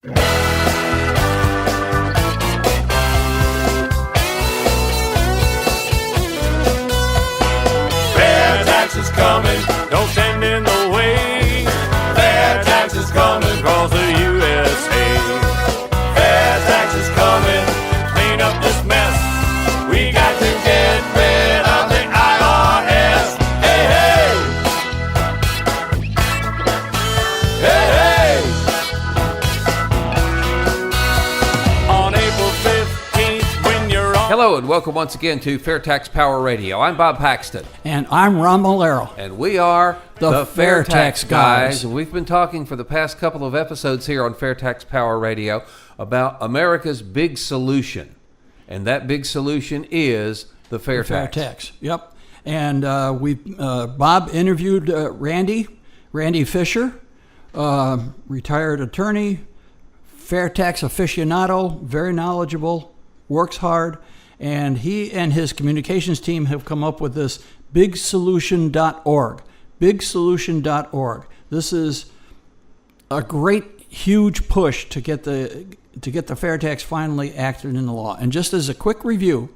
FAIRtax is coming, don't stand in the way. FAIRtax is coming across the USA. FAIRtax is coming, clean up this mess. We got to get rid of the IRS. Hey, hey! Hey, hey! On April 15th, when you're on... Hello and welcome once again to FAIRtax Power Radio. I'm Bob Paxton. And I'm Ron Malero. And we are the FAIRtax guys. And we've been talking for the past couple of episodes here on FAIRtax Power Radio about America's big solution. And that big solution is the FAIRtax. FAIRtax, yep. And Bob interviewed Randy Fischer, retired attorney, FAIRtax aficionado, very knowledgeable, works hard. And he and his communications team have come up with this bigsolution.org. Bigsolution.org. This is a great, huge push to get the FAIRtax finally acted into law. And just as a quick review,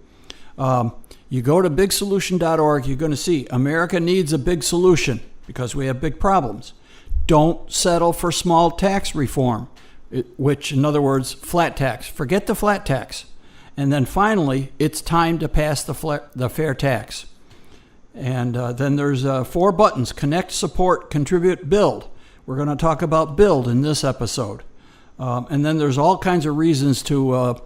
you go to bigsolution.org, you're going to see America needs a big solution because we have big problems. Don't settle for small tax reform, which, in other words, flat tax. Forget the flat tax. And then finally, it's time to pass the FAIRtax. And then there's 4 buttons: connect, support, contribute, build. We're going to talk about build in this episode. And then there's all kinds of reasons to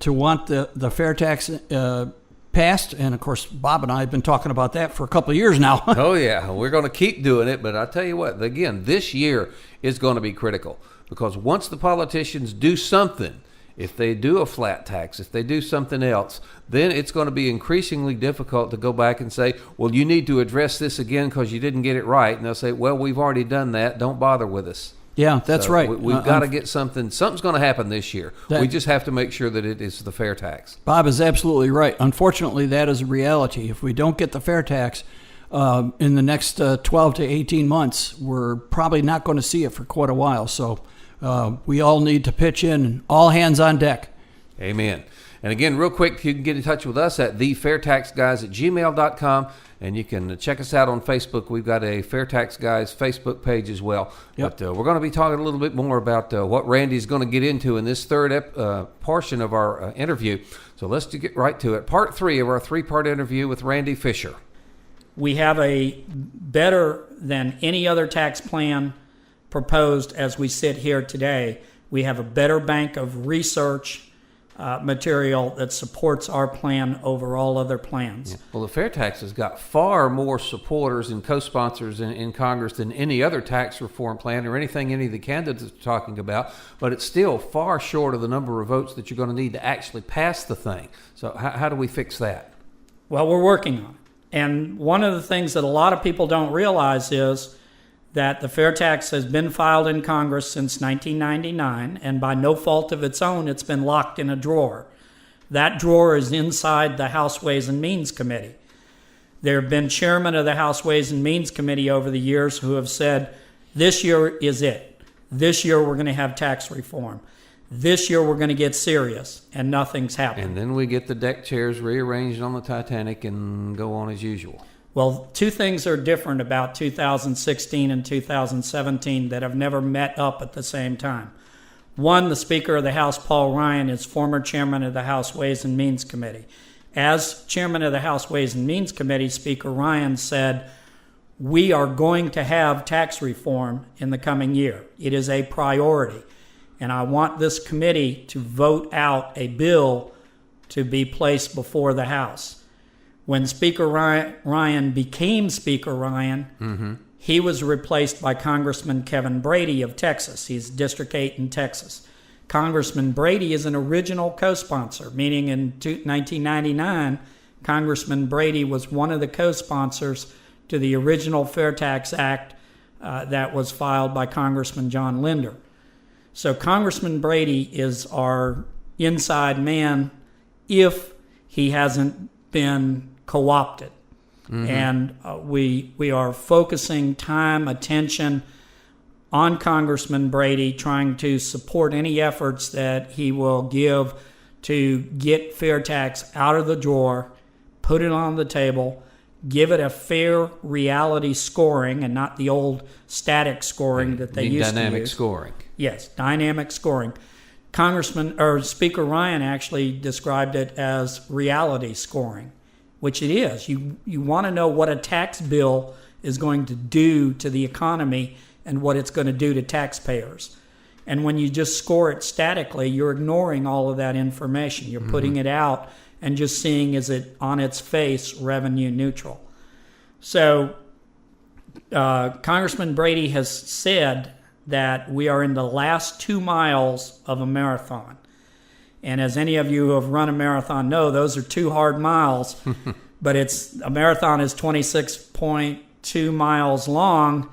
want the FAIRtax passed. And of course, Bob and I have been talking about that for a couple of years now. Oh yeah, we're going to keep doing it. But I tell you what, again, this year is going to be critical because once the politicians do something, if they do a flat tax, if they do something else, then it's going to be increasingly difficult to go back and say, well, you need to address this again because you didn't get it right. And they'll say, well, we've already done that. Don't bother with us. Yeah, that's right. We've got to get something. Something's going to happen this year. We just have to make sure that it is the FAIRtax. Bob is absolutely right. Unfortunately, that is a reality. If we don't get the FAIRtax in the next 12 to 18 months, we're probably not going to see it for quite a while. So we all need to pitch in, all hands on deck. Amen. And again, real quick, you can get in touch with us at thefairtaxguys@gmail.com, and you can check us out on Facebook. We've got a FAIRtax Guys Facebook page as well. Yep. But we're going to be talking a little bit more about what Randy's going to get into in this third portion of our interview. So let's get right to it. Part 3 of our 3-part interview with Randy Fischer. We have a better than any other tax plan proposed as we sit here today. We have a better bank of research material that supports our plan over all other plans. Yeah. Well, the FAIRtax has got far more supporters and co-sponsors in Congress than any other tax reform plan or anything any of the candidates are talking about, but it's still far short of the number of votes that you're going to need to actually pass the thing. So how do we fix that? Well, we're working on it. And one of the things that a lot of people don't realize is that the FAIRtax has been filed in Congress since 1999, and by no fault of its own, it's been locked in a drawer. That drawer is inside the House Ways and Means Committee. There have been chairmen of the House Ways and Means Committee over the years who have said, this year is it. This year we're going to have tax reform. This year we're going to get serious, and nothing's happened. And then we get the deck chairs rearranged on the Titanic and go on as usual. Well, 2 things are different about 2016 and 2017 that have never met up at the same time. One, the Speaker of the House, Paul Ryan, is former chairman of the House Ways and Means Committee. As chairman of the House Ways and Means Committee, Speaker Ryan said, we are going to have tax reform in the coming year. It is a priority. And I want this committee to vote out a bill to be placed before the House. When Speaker Ryan became Speaker Ryan, he was replaced by Congressman Kevin Brady of Texas. He's District 8 in Texas. Congressman Brady is an original co-sponsor, meaning in 1999, Congressman Brady was one of the co-sponsors to the original FAIRtax Act that was filed by Congressman John Linder. So Congressman Brady is our inside man if he hasn't been co-opted. And we are focusing time, attention on Congressman Brady, trying to support any efforts that he will give to get FAIRtax out of the drawer, put it on the table, give it a fair reality scoring and not the old static scoring that they used to use. Dynamic scoring. Yes, dynamic scoring. Speaker Ryan actually described it as reality scoring, which it is. You want to know what a tax bill is going to do to the economy and what it's going to do to taxpayers. And when you just score it statically, you're ignoring all of that information. You're putting it out and just seeing, is it on its face revenue neutral? So Congressman Brady has said that we are in the last 2 miles of a marathon. And as any of you who have run a marathon know, those are 2 hard miles. But a marathon is 26.2 miles long,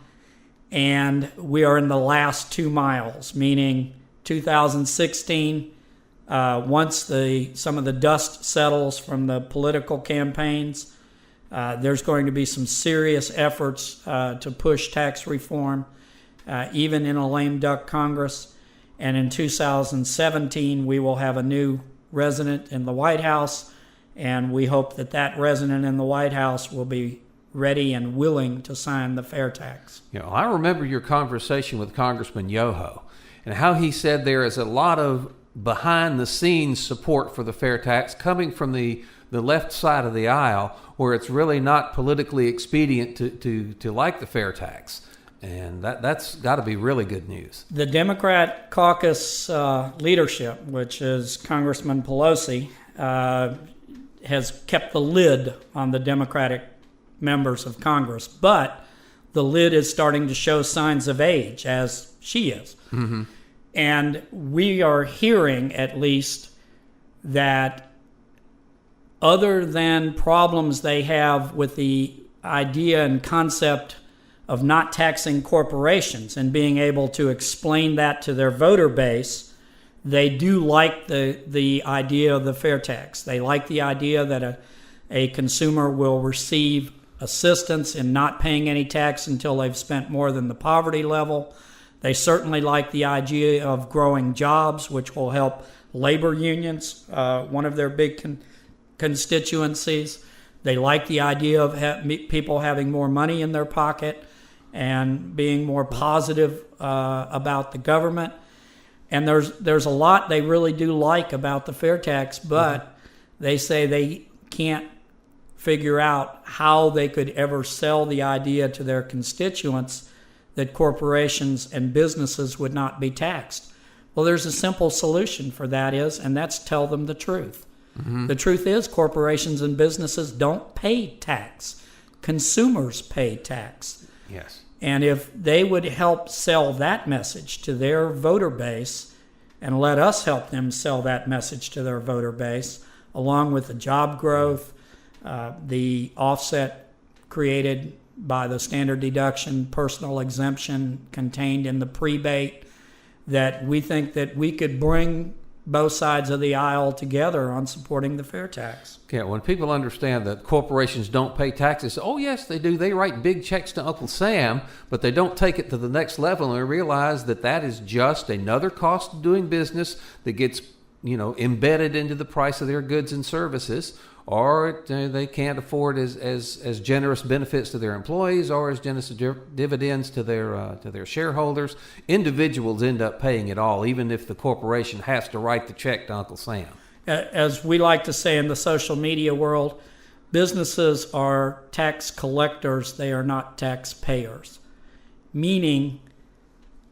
and we are in the last 2 miles, meaning 2016, once some of the dust settles from the political campaigns, there's going to be some serious efforts to push tax reform, even in a lame duck Congress. And in 2017, we will have a new resident in the White House, and we hope that resident in the White House will be ready and willing to sign the FAIRtax. I remember your conversation with Congressman Yoho and how he said there is a lot of behind-the-scenes support for the FAIRtax coming from the left side of the aisle, where it's really not politically expedient to like the FAIRtax. And that's got to be really good news. The Democrat caucus leadership, which is Congressman Pelosi, has kept the lid on the Democratic members of Congress, but the lid is starting to show signs of age, as she is. Mm-hmm. And we are hearing, at least, that other than problems they have with the idea and concept of not taxing corporations and being able to explain that to their voter base, they do like the idea of the FAIRtax. They like the idea that a consumer will receive assistance in not paying any tax until they've spent more than the poverty level. They certainly like the idea of growing jobs, which will help labor unions, one of their big constituencies. They like the idea of people having more money in their pocket and being more positive about the government. And there's a lot they really do like about the FAIRtax, but they say they can't figure out how they could ever sell the idea to their constituents that corporations and businesses would not be taxed. Well, there's a simple solution for that and that's tell them the truth. Mm-hmm. The truth is corporations and businesses don't pay tax. Consumers pay tax. Yes. And if they would help sell that message to their voter base and let us help them sell that message to their voter base, along with the job growth, the offset created by the standard deduction, personal exemption contained in the prebate, that we think that we could bring both sides of the aisle together on supporting the FAIRtax. Okay, when people understand that corporations don't pay taxes, oh yes, they do. They write big checks to Uncle Sam, but they don't take it to the next level and realize that is just another cost of doing business that gets, embedded into the price of their goods and services, or they can't afford as generous benefits to their employees or as generous dividends to their shareholders. Individuals end up paying it all, even if the corporation has to write the check to Uncle Sam. As we like to say in the social media world, businesses are tax collectors, they are not taxpayers. Meaning,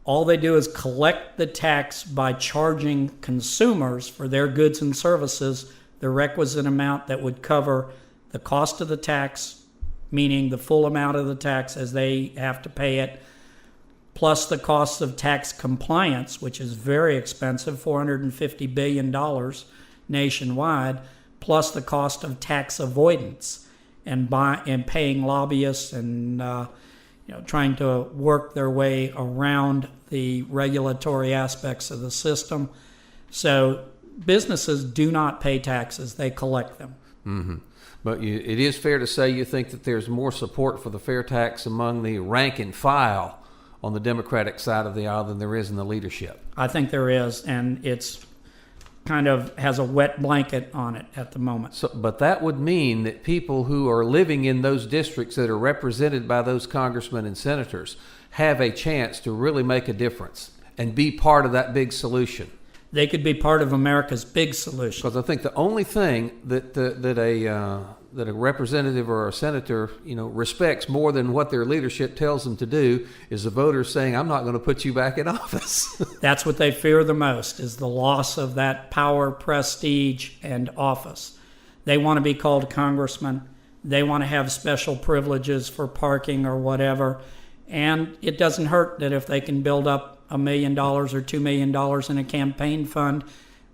all they do is collect the tax by charging consumers for their goods and services the requisite amount that would cover the cost of the tax, meaning the full amount of the tax as they have to pay it, plus the cost of tax compliance, which is very expensive, $450 billion nationwide, plus the cost of tax avoidance and paying lobbyists and trying to work their way around the regulatory aspects of the system. So businesses do not pay taxes, they collect them. Mm-hmm. But it is fair to say you think that there's more support for the FAIRtax among the rank and file on the Democratic side of the aisle than there is in the leadership. I think there is, and it's kind of has a wet blanket on it at the moment. So, but that would mean that people who are living in those districts that are represented by those congressmen and senators have a chance to really make a difference and be part of that big solution. They could be part of America's big solution. Because I think the only thing that a representative or a senator, respects more than what their leadership tells them to do is the voters saying, "I'm not going to put you back in office." That's what they fear the most, is the loss of that power, prestige, and office. They want to be called congressmen. They want to have special privileges for parking or whatever. And it doesn't hurt that if they can build up $1 million or $2 million in a campaign fund,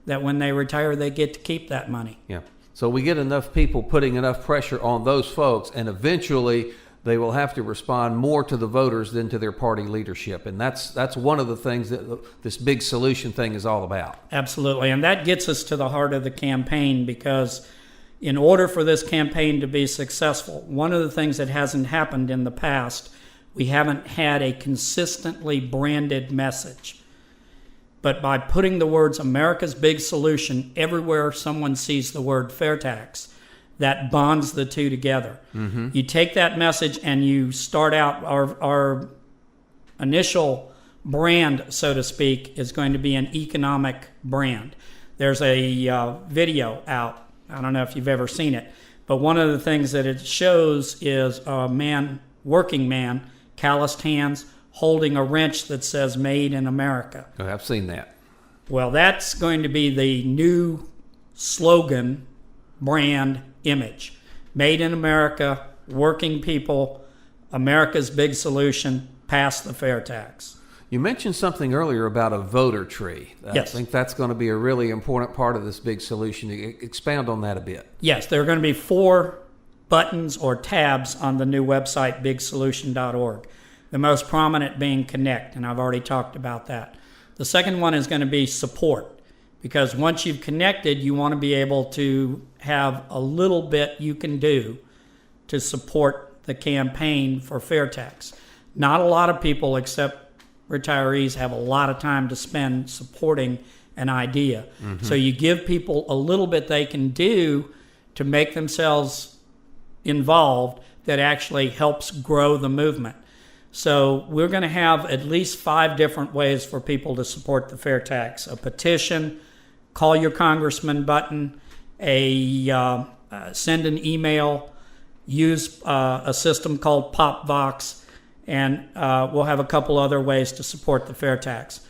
that when they retire, they get to keep that money. Yeah. So we get enough people putting enough pressure on those folks, and eventually they will have to respond more to the voters than to their party leadership. And that's one of the things that this big solution thing is all about. Absolutely. And that gets us to the heart of the campaign, because in order for this campaign to be successful, one of the things that hasn't happened in the past, we haven't had a consistently branded message. But by putting the words America's Big Solution everywhere someone sees the word FAIRtax, that bonds the two together. Mm-hmm. You take that message and you start out, our initial brand, so to speak, is going to be an economic brand. There's a video out. I don't know if you've ever seen it, but one of the things that it shows is a man, working man, calloused hands, holding a wrench that says "Made in America." Oh, I've seen that. Well, that's going to be the new slogan, brand, image. Made in America, working people, America's Big Solution, pass the FAIRtax. You mentioned something earlier about a voter tree. Yes. I think that's going to be a really important part of this big solution. Expound on that a bit. Yes, there are going to be 4 buttons or tabs on the new website, bigsolution.org. The most prominent being Connect, and I've already talked about that. The second one is going to be Support, because once you've connected, you want to be able to have a little bit you can do to support the campaign for FAIRtax. Not a lot of people, except retirees, have a lot of time to spend supporting an idea. Mm-hmm. So you give people a little bit they can do to make themselves involved that actually helps grow the movement. So we're going to have at least 5 different ways for people to support the FAIRtax: a petition, call your congressman button, send an email, use a system called PopVox, and we'll have a couple other ways to support the FAIRtax.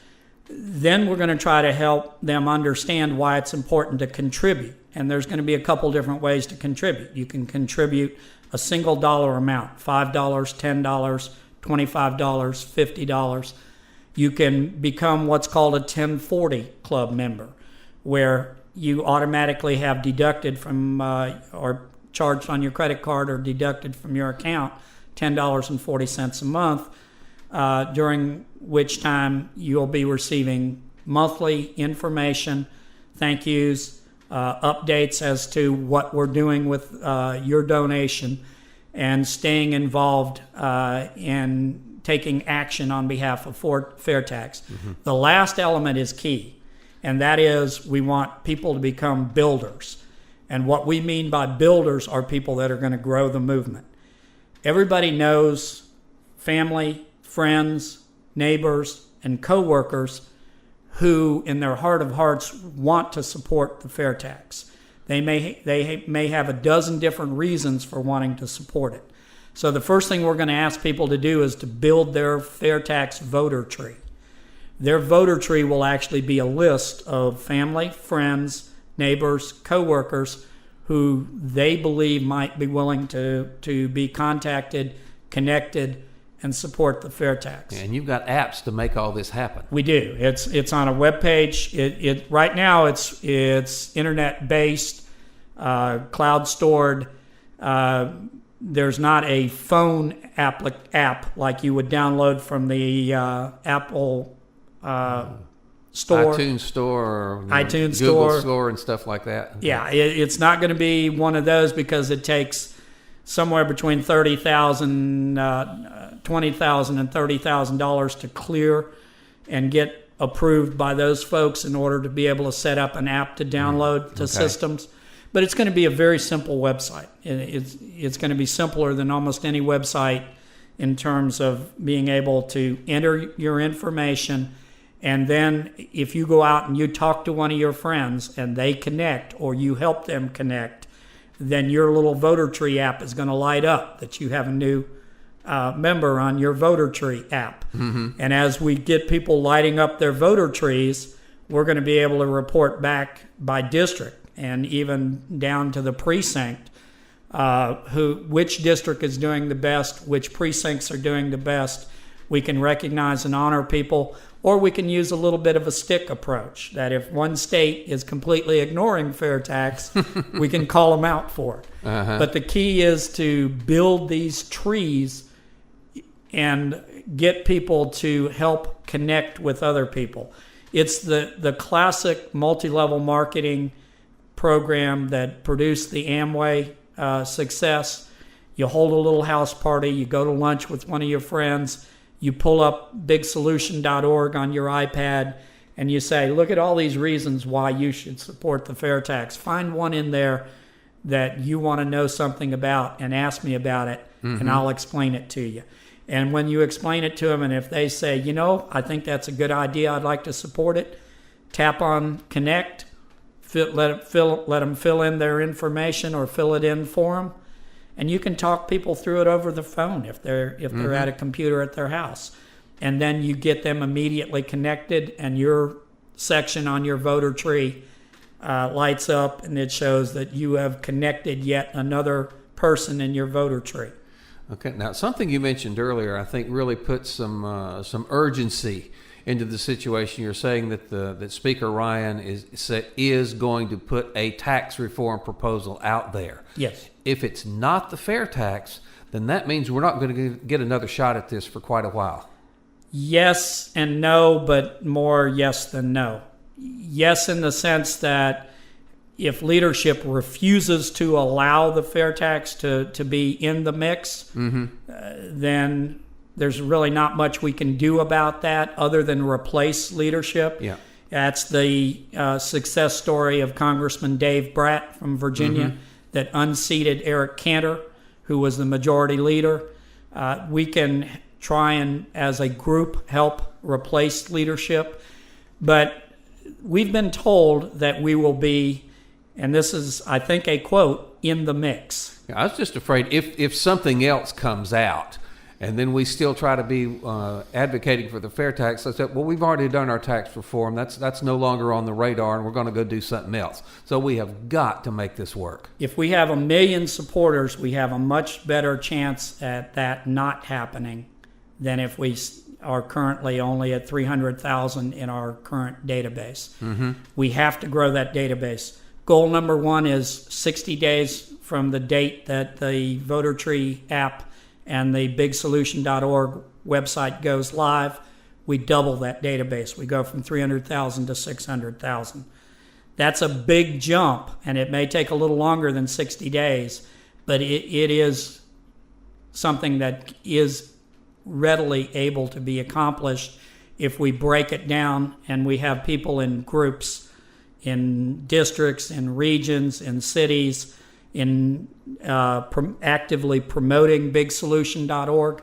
Then we're going to try to help them understand why it's important to contribute. And there's going to be a couple different ways to contribute. You can contribute a single dollar amount, $5, $10, $25, $50. You can become what's called a 1040 club member, where you automatically have deducted from or charged on your credit card or deducted from your account $10.40 a month, during which time you'll be receiving monthly information, thank yous, updates as to what we're doing with your donation, and staying involved in taking action on behalf of FAIRtax. Mm-hmm. The last element is key, and that is we want people to become builders. And what we mean by builders are people that are going to grow the movement. Everybody knows family, friends, neighbors, and coworkers who, in their heart of hearts, want to support the FAIRtax. They may have a dozen different reasons for wanting to support it. So the first thing we're going to ask people to do is to build their FAIRtax voter tree. Their voter tree will actually be a list of family, friends, neighbors, coworkers who they believe might be willing to be contacted, connected, and support the FAIRtax. And you've got apps to make all this happen. We do. It's on a web page. It right now it's internet based, cloud stored. There's not a phone app like you would download from the Apple store, iTunes Store, or iTunes Google Store. Store, and stuff like that. Yeah, it's not going to be one of those because it takes somewhere between $30,000, $20,000 and $30,000 to clear and get approved by those folks in order to be able to set up an app to download to systems. But it's going to be a very simple website. It's going to be simpler than almost any website in terms of being able to enter your information. And then if you go out and you talk to one of your friends and they connect, or you help them connect, then your little voter tree app is going to light up that you have a new member on your voter tree app. And as we get people lighting up their voter trees, we're going to be able to report back by district and even down to the precinct which district is doing the best, which precincts are doing the best. We can recognize and honor people, or we can use a little bit of a stick approach, that if one state is completely ignoring FAIRtax, we can call them out for it. But the key is to build these trees and get people to help connect with other people. It's the classic multi-level marketing program that produced the Amway success. You hold a little house party, you go to lunch with one of your friends, you pull up bigsolution.org on your iPad, and you say, look at all these reasons why you should support the FAIRtax. Find one in there that you want to know something about and ask me about it, and I'll explain it to you. And when you explain it to them, and if they say, I think that's a good idea, I'd like to support it, tap on connect, let them fill in their information or fill it in for them. And you can talk people through it over the phone if they're at a computer at their house. And then you get them immediately connected, and your section on your voter tree lights up, and it shows that you have connected yet another person in your voter tree. Okay. Now, something you mentioned earlier, I think, really puts some urgency into the situation. You're saying that Speaker Ryan is going to put a tax reform proposal out there. Yes. If it's not the FAIRtax, then that means we're not going to get another shot at this for quite a while. Yes and no, but more yes than no. Yes, in the sense that if leadership refuses to allow the FAIRtax to be in the mix, then there's really not much we can do about that other than replace leadership. Yeah. That's the success story of Congressman Dave Bratt from Virginia that unseated Eric Cantor, who was the majority leader. We can try and, as a group, help replace leadership. But we've been told that we will be, and this is, I think, a quote, in the mix. Yeah, I was just afraid if something else comes out, and then we still try to be advocating for the FAIRtax. I said, well, we've already done our tax reform. That's no longer on the radar, and we're going to go do something else. So we have got to make this work. If we have 1 million supporters, we have a much better chance at that not happening than if we are currently only at 300,000 in our current database. We have to grow that database. Goal number 1 is 60 days from the date that the voter tree app and the bigsolution.org website goes live, we double that database. We go from 300,000 to 600,000. That's a big jump, and it may take a little longer than 60 days, but it is something that is readily able to be accomplished if we break it down and we have people in groups, in districts, in regions, in cities, in actively promoting bigsolution.org.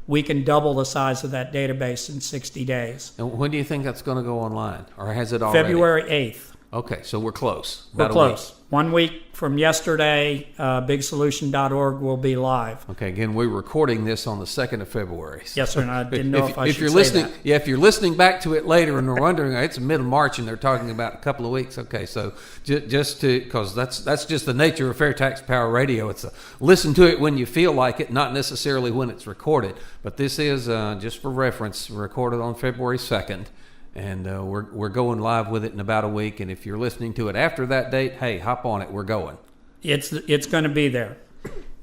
We can double the size of that database in 60 days. And when do you think that's going to go online, or has it already? February 8th. Okay, so we're close. We're close. 1 week from yesterday, bigsolution.org will be live. Okay, again, we're recording this on the 2nd of February. So yes, sir, and I didn't know if I should you're say listening, that. Yeah, if you're listening back to it later and we're wondering, it's middle March and they're talking about a couple of weeks. Okay, so just to, because that's just the nature of FAIRtax Power Radio. It's listen to it when you feel like it, not necessarily when it's recorded. But this is, just for reference, recorded on February 2nd. And we're going live with it in about a week. And if you're listening to it after that date, hey, hop on it. We're going. It's going to be there.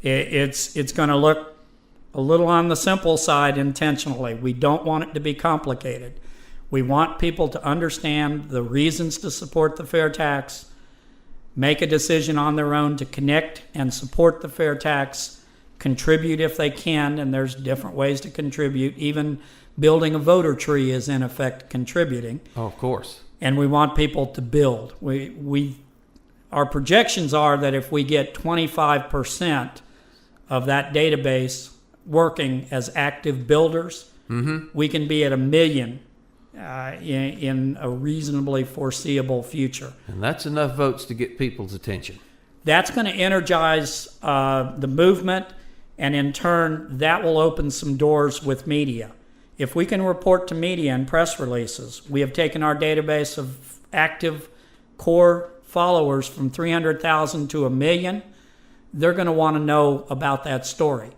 It's going to look a little on the simple side intentionally. We don't want it to be complicated. We want people to understand the reasons to support the FAIRtax, make a decision on their own to connect and support the FAIRtax, contribute if they can, and there's different ways to contribute. Even building a voter tree is in effect contributing. Oh, of course. And we want people to build. Our projections are that if we get 25% of that database working as active builders, we can be at 1 million in a reasonably foreseeable future. And that's enough votes to get people's attention. That's going to energize the movement, and in turn, that will open some doors with media. If we can report to media and press releases, we have taken our database of active core followers from 300,000 to 1 million, they're going to want to know about that story.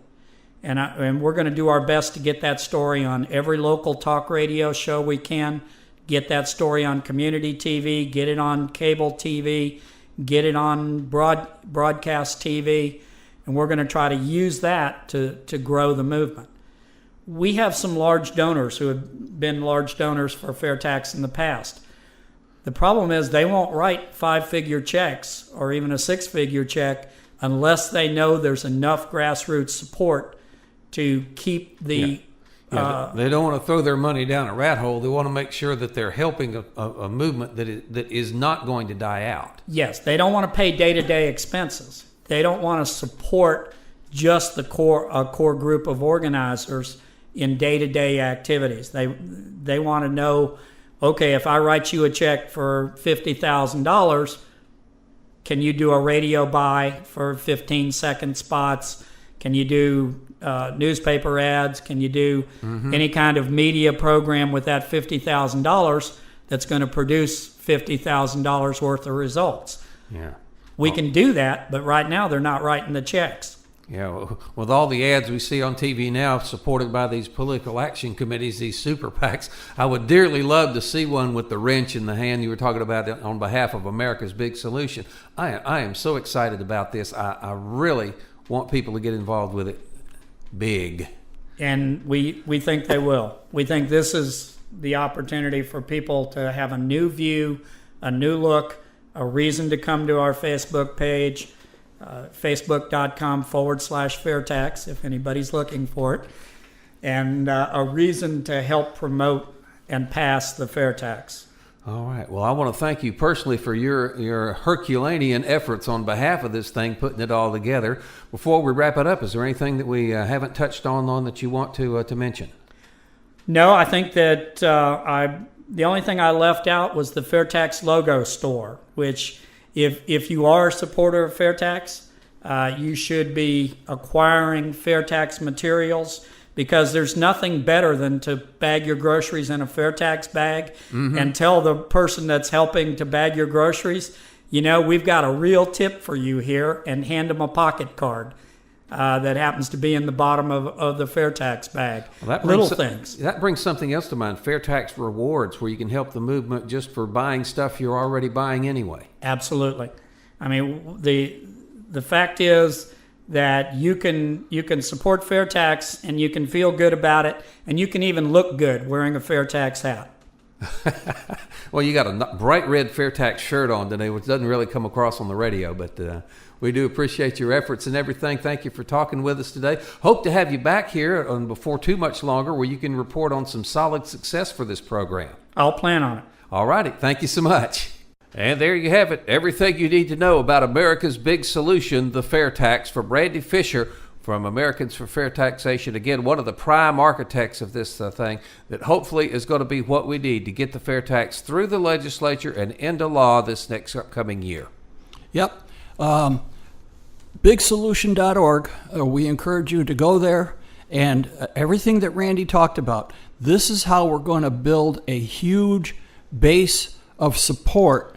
And we're going to do our best to get that story on every local talk radio show we can, get that story on community TV, get it on cable TV, get it on broadcast TV, and we're going to try to use that to grow the movement. We have some large donors who have been large donors for FAIRtax in the past. The problem is they won't write 5-figure checks or even a 6-figure check unless they know there's enough grassroots support to keep the... they don't want to throw their money down a rat hole. They want to make sure that they're helping a movement that is not going to die out. Yes, they don't want to pay day-to-day expenses. They don't want to support just a core group of organizers in day-to-day activities. They want to know, okay, if I write you a check for $50,000, can you do a radio buy for 15-second spots? Can you do newspaper ads? Can you do any kind of media program with that $50,000 that's going to produce $50,000 worth of results? Yeah. We can do that, but right now they're not writing the checks. Yeah, with all the ads we see on TV now supported by these political action committees, these super PACs, I would dearly love to see one with the wrench in the hand you were talking about on behalf of America's Big Solution. I am so excited about this. I really want people to get involved with it big. And we think they will. We think this is the opportunity for people to have a new view, a new look, a reason to come to our Facebook page, facebook.com/FAIRtax, if anybody's looking for it, and a reason to help promote and pass the FAIRtax. All right. Well, I want to thank you personally for your Herculean efforts on behalf of this thing, putting it all together. Before we wrap it up, is there anything that we haven't touched on that you want to mention? No, I think that the only thing I left out was the FAIRtax logo store, which if you are a supporter of FAIRtax, you should be acquiring FAIRtax materials, because there's nothing better than to bag your groceries in a FAIRtax bag and tell the person that's helping to bag your groceries, we've got a real tip for you here, and hand them a pocket card that happens to be in the bottom of the FAIRtax bag. Well, things. That brings something else to mind, FAIRtax rewards, where you can help the movement just for buying stuff you're already buying anyway. Absolutely. I mean, the fact is that you can support FAIRtax and you can feel good about it, and you can even look good wearing a FAIRtax hat. Well, you got a bright red FAIRtax shirt on today, which doesn't really come across on the radio, but we do appreciate your efforts and everything. Thank you for talking with us today. Hope to have you back here before too much longer, where you can report on some solid success for this program. I'll plan on it. All righty. Thank you so much. And there you have it. Everything you need to know about America's big solution, the FAIRtax, from Randy Fischer from Americans for Fair Taxation. Again, one of the prime architects of this thing that hopefully is going to be what we need to get the FAIRtax through the legislature and into law this next upcoming year. Yep. BigSolution.org. We encourage you to go there, and everything that Randy talked about. This is how we're going to build a huge base of support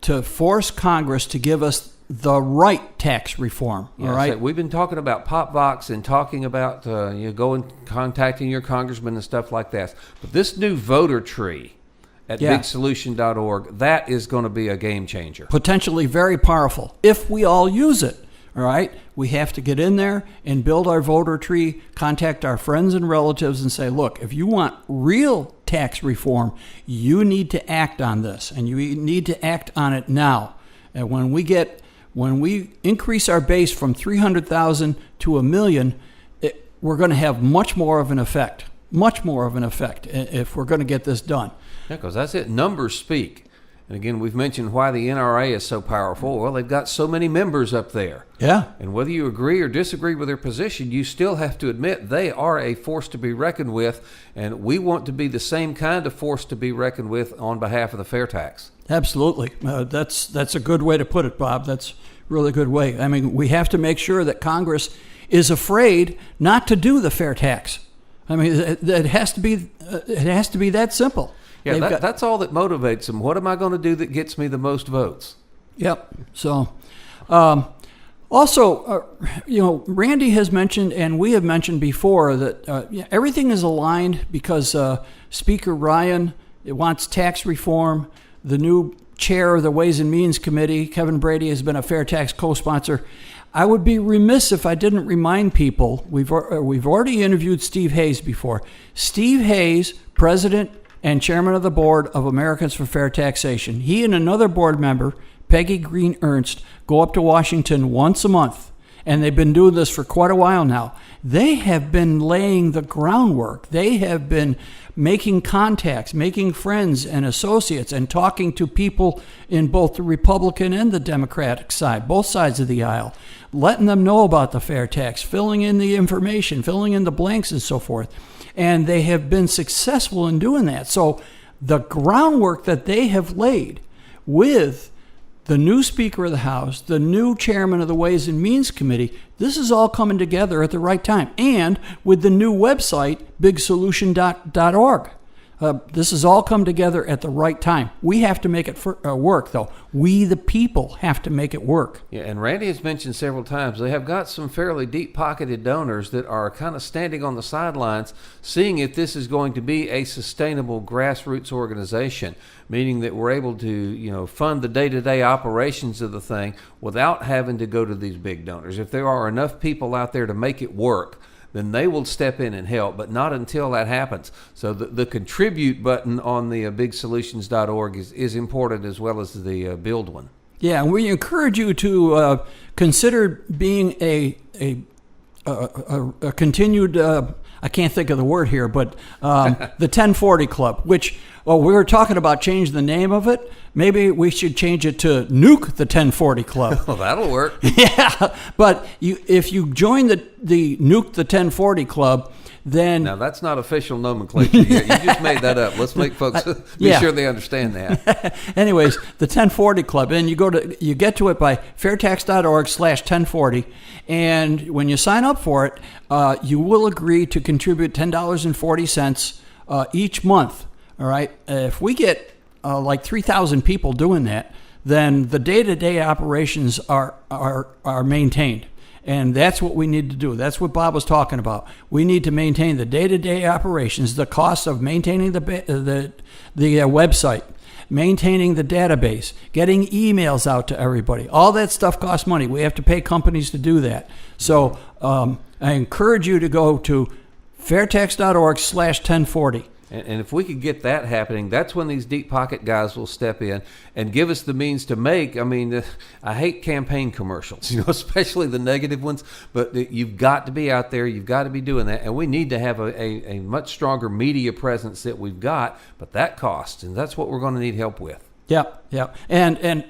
to force Congress to give us the right tax reform. Yeah, all right. So we've been talking about PopVox and talking about contacting your congressman and stuff like that. But this new voter tree at BigSolution.org, that is going to be a game changer. Potentially very powerful if we all use it. All right. We have to get in there and build our voter tree, contact our friends and relatives and say, look, if you want real tax reform, you need to act on this, and you need to act on it now. And when we get when we increase our base from 300,000 to 1 million, we're going to have much more of an effect if we're going to get this done. Yeah, because that's it. Numbers speak. And again, we've mentioned why the NRA is so powerful. Well, they've got so many members up there. Yeah. And whether you agree or disagree with their position, you still have to admit they are a force to be reckoned with. And we want to be the same kind of force to be reckoned with on behalf of the FAIRtax. Absolutely. That's a good way to put it, Bob. That's a really good way. I mean, we have to make sure that Congress is afraid not to do the FAIRtax. I mean, it has to be that simple. Yeah, that's all that motivates them. What am I going to do that gets me the most votes? Yep. So, also, Randy has mentioned, and we have mentioned before, that everything is aligned because Speaker Ryan wants tax reform. The new chair of the Ways and Means Committee, Kevin Brady, has been a FAIRtax co-sponsor. I would be remiss if I didn't remind people, we've already interviewed Steve Hayes before. Steve Hayes, president and chairman of the board of Americans for Fair Taxation. He and another board member, Peggy Green Ernst, go up to Washington once a month, and they've been doing this for quite a while now. They have been laying the groundwork. They have been making contacts, making friends and associates, and talking to people in both the Republican and the Democratic side, both sides of the aisle, letting them know about the fair tax, filling in the information, filling in the blanks and so forth. And they have been successful in doing that. So the groundwork that they have laid with the new Speaker of the House, the new chairman of the Ways and Means Committee, this is all coming together at the right time. And with the new website, bigsolution.org. This has all come together at the right time. We have to make it work, though. We, the people, have to make it work. Yeah, and Randy has mentioned several times they have got some fairly deep-pocketed donors that are kind of standing on the sidelines, seeing if this is going to be a sustainable grassroots organization, meaning that we're able to, fund the day-to-day operations of the thing without having to go to these big donors. If there are enough people out there to make it work, then they will step in and help, but not until that happens. So the contribute button on the bigsolutions.org is important, as well as the build one. Yeah, and we encourage you to consider being a continued, I can't think of the word here, but the 1040 Club, which we were talking about changing the name of it. Maybe we should change it to Nuke the 1040 Club. Well, that'll work. Yeah, but if you join the Nuke the 1040 Club, then... Now, that's not official nomenclature yet. You just made that up. Let's make folks be sure they understand that. Anyways, the 1040 Club, and you get to it by fairtax.org/1040, and when you sign up for it, you will agree to contribute $10.40 each month. All right? If we get like 3,000 people doing that, then the day-to-day operations are maintained. And that's what we need to do. That's what Bob was talking about. We need to maintain the day-to-day operations, the cost of maintaining the website, maintaining the database, getting emails out to everybody. All that stuff costs money. We have to pay companies to do that. So I encourage you to go to fairtax.org/1040. And if we could get that happening, that's when these deep pocket guys will step in and give us the means to make. I mean, I hate campaign commercials, especially the negative ones. But you've got to be out there. You've got to be doing that. And we need to have a much stronger media presence that we've got. But that costs, and that's what we're going to need help with. Yeah. And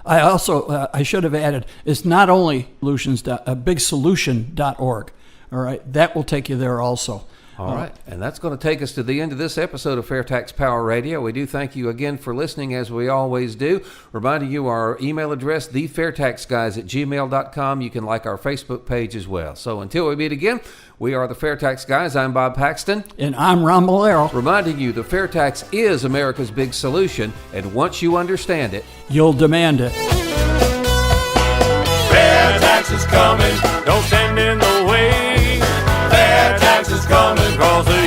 I also, I should have added, it's not only bigsolution.org. All right. That will take you there also. All right, and that's going to take us to the end of this episode of FAIRtax Power Radio. We do thank you again for listening, as we always do. Reminding you our email address, thefairtaxguys@gmail.com. You can like our Facebook page as well. So until we meet again, we are the FAIRtax Guys. I'm Bob Paxton. And I'm Ron Malero. Reminding you the FAIRtax is America's big solution, and once you understand it, you'll demand it. FAIRtax is coming, don't stand in the way. FAIRtax is coming across the USA.